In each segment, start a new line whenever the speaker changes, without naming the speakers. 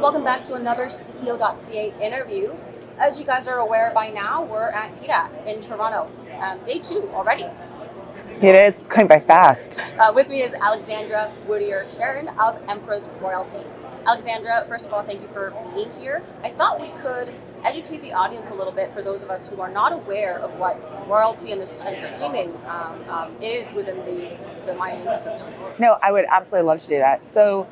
Welcome back to another CEO.CA interview. As you guys are aware by now, we're at PDAC in Toronto. Day 2 already.
It is. It's going by fast.
With me is Alexandra Woodier-Sharon of Empress Royalty. Alexandra, first of all, thank you for being here. I thought we could educate the audience a little bit for those of us who are not aware of what royalty and streaming is within the mining ecosystem.
No, I would absolutely love to do that. So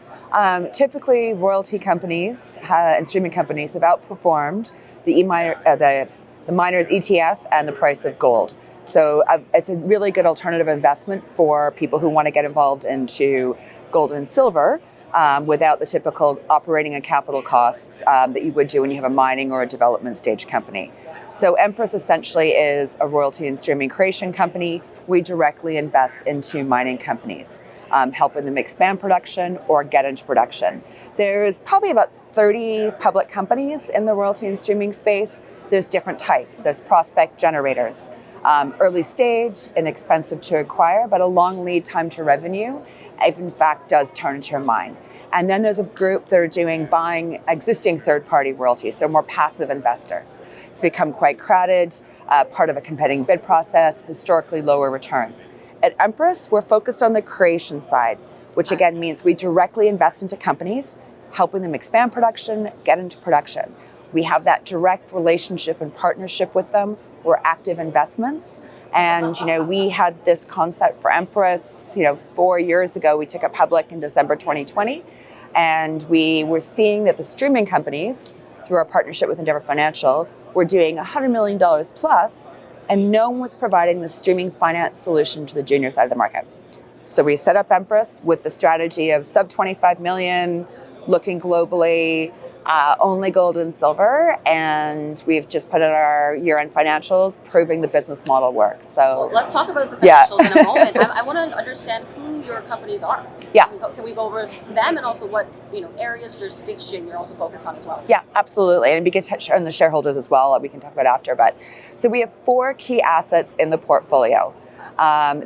typically royalty companies and streaming companies have outperformed the miners ETF and the price of gold. So it's a really good alternative investment for people who want to get involved into gold and silver without the typical operating and capital costs that you would do when you have a mining or a development stage company. So Empress essentially is a royalty and streaming creation company. We directly invest into mining companies, helping them expand production or get into production. There's probably about 30 public companies in the royalty and streaming space. There's different types. There's prospect generators. Early stage, inexpensive to acquire, but a long lead time to revenue, if in fact does turn into a mine. And then there's a group that are buying existing third-party royalties, so more passive investors. It's become quite crowded, part of a competing bid process, historically lower returns. At Empress, we're focused on the creation side, which again means we directly invest into companies, helping them expand production, get into production. We have that direct relationship and partnership with them. We're active investments. And, we had this concept for Empress, 4 years ago. We took it public in December 2020. And we were seeing that the streaming companies, through our partnership with Endeavour Financial, were doing $100 million plus, and no one was providing the streaming finance solution to the junior side of the market. So we set up Empress with the strategy of sub 25 million, looking globally, only gold and silver, and we've just put in our year-end financials proving the business model works. So
let's talk about the financials in a moment. I want to understand who your companies are.
Yeah.
Can we go over them and also what areas, jurisdiction you're also focused on as well?
Yeah, absolutely. And we can touch on the shareholders as well. We can talk about after. But so we have 4 key assets in the portfolio.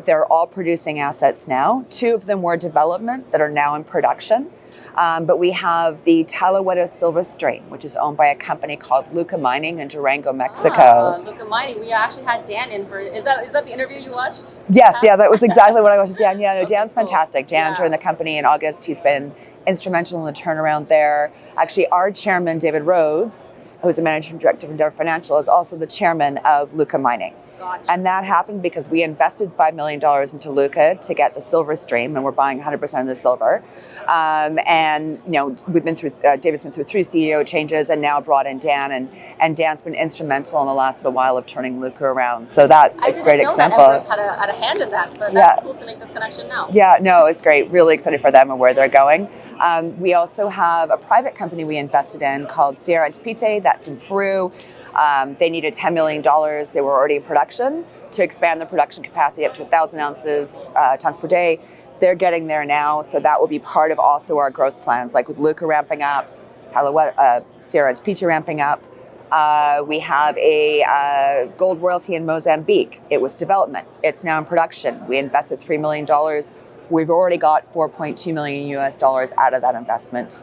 They're all producing assets now. 2 of them were development that are now in production. But we have the Talahueta Silver Stream, which is owned by a company called Luca Mining in Durango, Mexico.
Luca Mining. We actually had Dan in for. Is that the interview you watched?
Yes, yeah, that was exactly what I watched. Dan, Dan's fantastic. Dan joined the company in August. He's been instrumental in the turnaround there. Actually, our chairman, David Rhodes, who's the managing director of Endeavour Financial, is also the chairman of Luca Mining.
Gotcha.
And that happened because we invested $5 million into Luca to get the silver stream, and we're buying 100% of the silver. And we've been through, David's been through 3 CEO changes, and now brought in Dan, and Dan's been instrumental in the last little while of turning Luca around. So that's a great example.
I didn't know that Empress had a hand in that, but that's cool to make this connection now.
Yeah, no, it's great. Really excited for them and where they're going. We also have a private company we invested in called CEO.CA. That's in Peru. They needed $10 million. They were already in production to expand the production capacity up to 1,000 tons per day. They're getting there now, so that will be part of also our growth plans, like with Luca ramping up, CEO.CA ramping up. We have a gold royalty in Mozambique. It was development. It's now in production. We invested $3 million. We've already got $4.2 million out of that investment.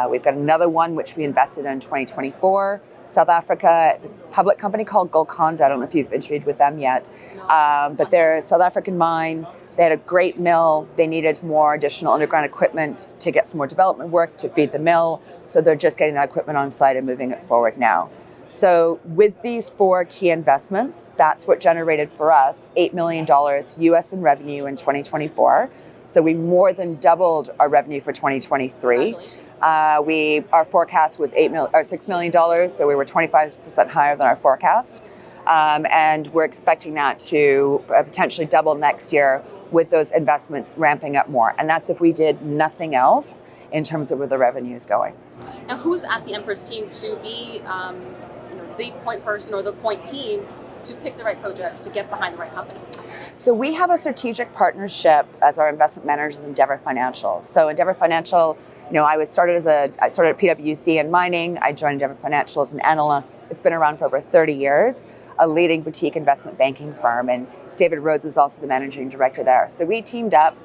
We've got another one which we invested in 2024. South Africa, it's a public company called Golconda. I don't know if you've interviewed with them yet, but they're a South African mine. They had a great mill. They needed more additional underground equipment to get some more development work to feed the mill. So they're just getting that equipment on site and moving it forward now. So with these 4 key investments, that's what generated for us $8 million US in revenue in 2024. So we more than doubled our revenue for 2023. Our forecast was $6 million, so we were 25% higher than our forecast. And we're expecting that to potentially double next year with those investments ramping up more. And that's if we did nothing else in terms of where the revenue is going.
Now, who's at the Empress team to be the point person or the point team to pick the right projects, to get behind the right companies?
So we have a strategic partnership as our investment managers in Endeavour Financial. So Endeavour Financial, I started at PwC in mining. I joined Endeavour Financial as an analyst. It's been around for over 30 years, a leading boutique investment banking firm. And David Rhodes is also the managing director there. So we teamed up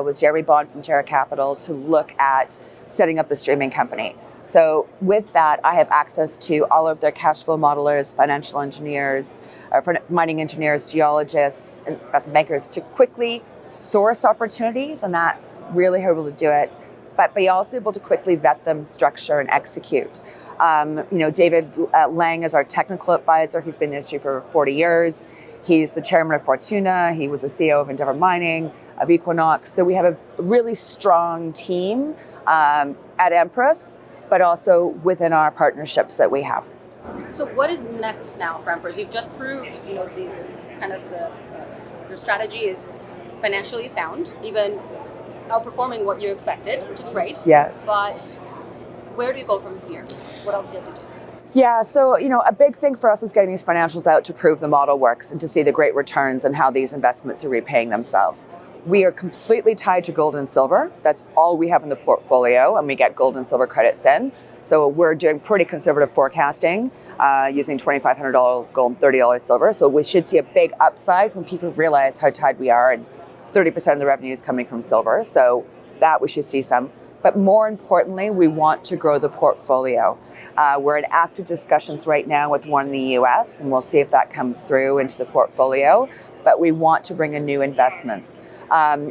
with Jerry Bond from Terra Capital to look at setting up a streaming company. So with that, I have access to all of their cash flow modelers, financial engineers, mining engineers, geologists, investment bankers to quickly source opportunities, and that's really how we'll do it. But be also able to quickly vet them, structure, and execute. David Lang is our technical advisor. He's been in the industry for 40 years. He's the chairman of Fortuna. He was the CEO of Endeavour Mining, of Equinox. So we have a really strong team at Empress, but also within our partnerships that we have.
So what is next now for Empress? You've just proved, your strategy is financially sound, even outperforming what you expected, which is great.
Yes.
But where do you go from here? What else do you have to do?
Yeah, so a big thing for us is getting these financials out to prove the model works and to see the great returns and how these investments are repaying themselves. We are completely tied to gold and silver. That's all we have in the portfolio, and we get gold and silver credits in. So we're doing pretty conservative forecasting using $2,500 gold, $30 silver. So we should see a big upside when people realize how tied we are, and 30% of the revenue is coming from silver. So that we should see some. But more importantly, we want to grow the portfolio. We're in active discussions right now with one in the US, and we'll see if that comes through into the portfolio. But we want to bring in new investments.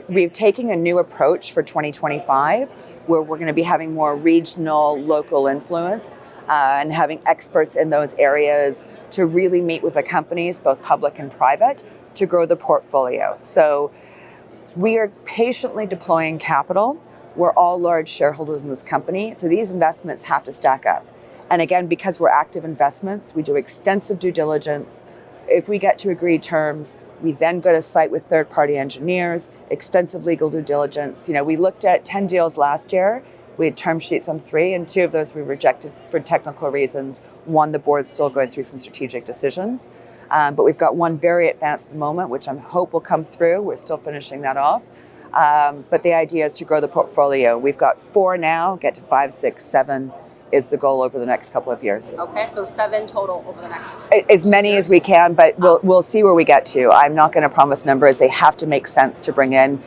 We're taking a new approach for 2025, where we're going to be having more regional, local influence and having experts in those areas to really meet with the companies, both public and private, to grow the portfolio. So we are patiently deploying capital. We're all large shareholders in this company, so these investments have to stack up. And again, because we're active investments, we do extensive due diligence. If we get to agreed terms, we then go to site with third-party engineers, extensive legal due diligence. We looked at 10 deals last year. We had term sheets on 3, and 2 of those we rejected for technical reasons. 1, the board's still going through some strategic decisions. But we've got 1 very advanced at the moment, which I hope will come through. We're still finishing that off. But the idea is to grow the portfolio. We've got 4 now, get to 5, 6, 7 is the goal over the next couple of years.
Okay, so 7 total over the next
as many years as we can, but we'll see where we get to. I'm not going to promise numbers. They have to make sense to bring in.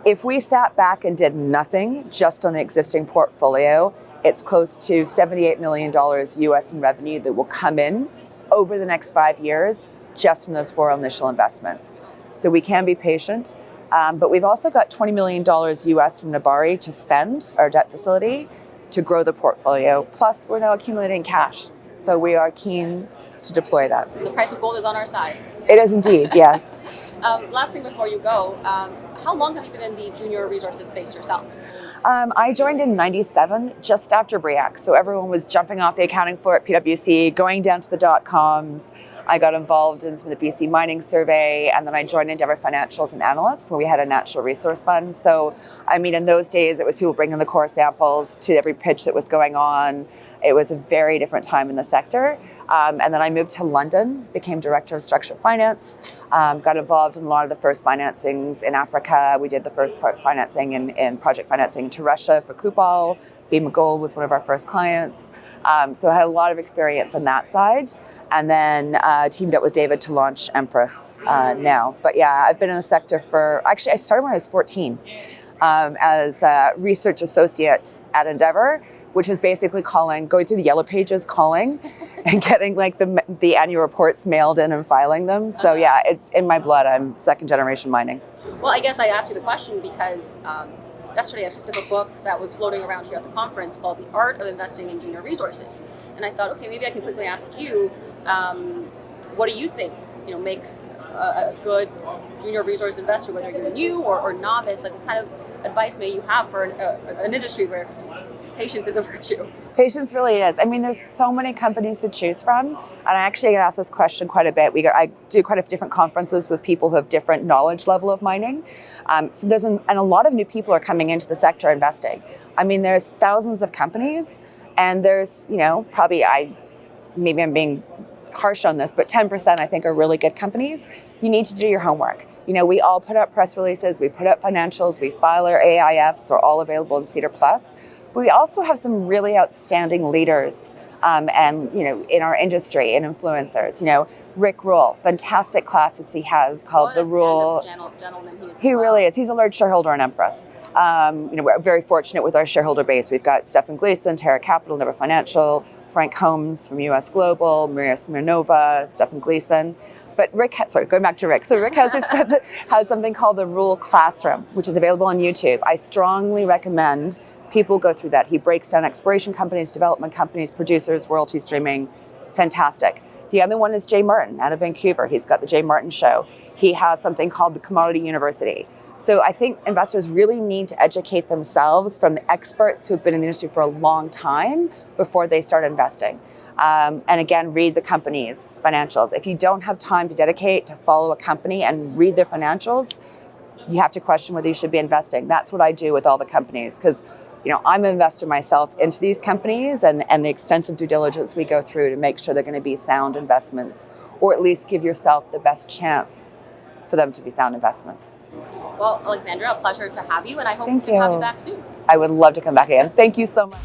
If we sat back and did nothing just on the existing portfolio, it's close to $78 million US in revenue that will come in over the next 5 years just from those 4 initial investments. So we can be patient. But we've also got $20 million US from Nabari to spend, our debt facility, to grow the portfolio. Plus, we're now accumulating cash. So we are keen to deploy that.
The price of gold is on our side.
It is indeed, yes.
Last thing before you go, how long have you been in the junior resources space yourself?
I joined in 97, just after BRIAC. So everyone was jumping off the accounting floor at PwC, going down to the dot-coms. I got involved in some of the BC mining survey, and then I joined Endeavour Financial as an analyst where we had a natural resource fund. So, in those days, it was people bringing the core samples to every pitch that was going on. It was a very different time in the sector. And then I moved to London, became director of structured finance, got involved in a lot of the first financings in Africa. We did the first financing in project financing to Russia for Kupol. Beam Gold was one of our first clients. So I had a lot of experience on that side. And then teamed up with David to launch Empress now. But yeah, I've been in the sector I started when I was 14 as a research associate at Endeavour, which is basically going through the yellow pages, calling and getting the annual reports mailed in and filing them. So yeah, it's in my blood. I'm 2nd generation mining.
Well, I guess I asked you the question because yesterday I picked up a book that was floating around here at the conference called The Art of Investing in Junior Resources. And I thought, okay, maybe I can quickly ask you, what do you think makes a good junior resource investor, whether you're new or novice? What kind of advice may you have for an industry where patience is a virtue?
Patience really is. There's so many companies to choose from. And I actually get asked this question quite a bit. I do quite a few different conferences with people who have different knowledge level of mining. So and a lot of new people are coming into the sector investing. There's thousands of companies, and there's, probably maybe I'm being harsh on this, but 10% I think are really good companies. You need to do your homework. We all put up press releases, we put up financials, we file our AIFs, they're all available in Cedar Plus. But we also have some really outstanding leaders and in our industry and influencers. Rick Rule, fantastic classes he has called
What
The
a
Rule.
stand-up gentleman he is.
He
as well.
really is. He's a large shareholder in Empress. We're very fortunate with our shareholder base. We've got Stefan Gleason, Terra Capital, Never Financial, Frank Holmes from US Global, Maria Smirnova, Stefan Gleason. But Rick, going back to Rick. So Rick has something called the Rule Classroom, which is available on YouTube. I strongly recommend people go through that. He breaks down exploration companies, development companies, producers, royalty streaming. Fantastic. The other one is Jay Martin out of Vancouver. He's got the Jay Martin Show. He has something called the Commodity University. So I think investors really need to educate themselves from the experts who've been in the industry for a long time before they start investing. And again, read the company's financials. If you don't have time to dedicate to follow a company and read their financials, you have to question whether you should be investing. That's what I do with all the companies, because I'm an investor myself into these companies, and the extensive due diligence we go through to make sure they're going to be sound investments, or at least give yourself the best chance for them to be sound investments.
Well, Alexandra, a pleasure to have you, and I hope
Thank
we can have
you.
you back soon.
I would love to come back again. Thank you so much.